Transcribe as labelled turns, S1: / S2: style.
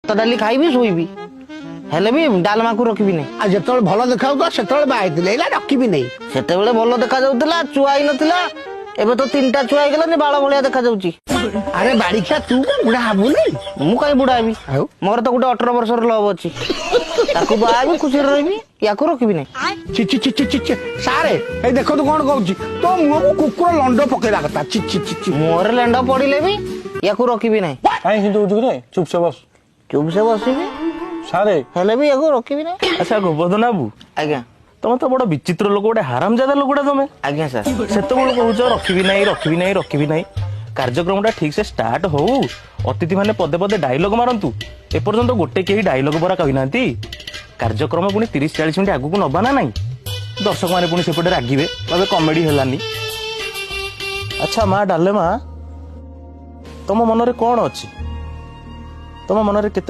S1: भात डाली खाइबी शोइबी हेले भी डालमा को रखिबी नहीं
S2: आ जेतବେଳେ ଭଲ ଦେଖାଉଥିଲା ସେତେବେଳେ ବାହା ହେଇଥିଲେ ଏଇଲା ରଖିବି ନାହିଁ
S1: ସେତେବେଳେ ଭଲ ଦେଖା ଯାଉଥିଲା ଛୁଆ ହେଇ ନଥିଲା ଏବେ ତ 3ଟା ଛୁଆ ହେଇଗଲାନି ବାଳ ଭଳିଆ ଦେଖା ଯାଉଛି
S2: ଆରେ ବାଡ଼ିଖିଆ ତୁ କଣ ବୁଢା ହବୁନି
S1: ମୁଁ କାଇଁ ବୁଢା ହେବି
S2: ଆଉ
S1: ମୋର ତ ଗୋଟେ 18 ବର୍ଷର ଲଭ୍ ଅଛି ତାକୁ ବାହା ହେବି ଖୁସିରେ ରହିବି ୟାକୁ ରଖିବି ନାହିଁ
S2: ଛି ଛି ଛି ଛି ଛି ସାରେ ଏଇ ଦେଖନ୍ତୁ କଣ କହୁଛି ତୋ ମୁହଁକୁ କୁକୁର ଲଣ୍ଡ ପକେଇବା କଥା ଛି ଛି ଛି ଛି
S1: ମୋର ଲେଣ୍ଡ ପଡିଲେ ବି ୟାକୁ ରଖିବି ନାହିଁ
S3: କାଇଁ କିନ୍ତୁ ହଉଛୁ କି ଚୁପଚାପ ବସ
S1: ଚୁପସେ ବସିବି
S3: ସାରେ
S1: ହେଲେ ବି ୟାକୁ ରଖିବି ନାହିଁ
S3: ଆଚ୍ଛା ଗୋବର୍ଦ୍ଧନ ବାବୁ
S1: ଆଜ୍ଞା
S3: ତମେ ତ ବଡ ବିଚିତ୍ର ଲୋକ ଗୋଟେ ହାରାମଜାଦା ଲୋକଟା ତମେ
S1: ଆଜ୍ଞା ସାର୍
S3: ସେତେବେଳେ କହୁଛ ରଖିବି ନାହିଁ କାର୍ଯ୍ୟକ୍ରମଟା ଠିକ ସେ ଷ୍ଟାର୍ଟ ହଉ ଅତିଥି ମାନେ ପଦେ ପଦେ ଡାଇଲଗ ମାରନ୍ତୁ ଏପର୍ଯ୍ୟନ୍ତ ଗୋଟେ କେହି ଡାଇଲଗ ପରା କହିନାହାନ୍ତି କାର୍ଯ୍ୟକ୍ରମ ପୁଣି 30-40 ମିନିଟ୍ ଆଗକୁ ନବା ନା ନାହିଁ ଦର୍ଶକ ମାନେ ପୁଣି ସେପଟେ ରାଗିବେ କହିବେ କମେଡି ହେଲାନି ଆଚ୍ଛା ମା ଡାଲେମା ତମ ମନରେ କଣ ଅଛି ତମ ମନରେ କେତେ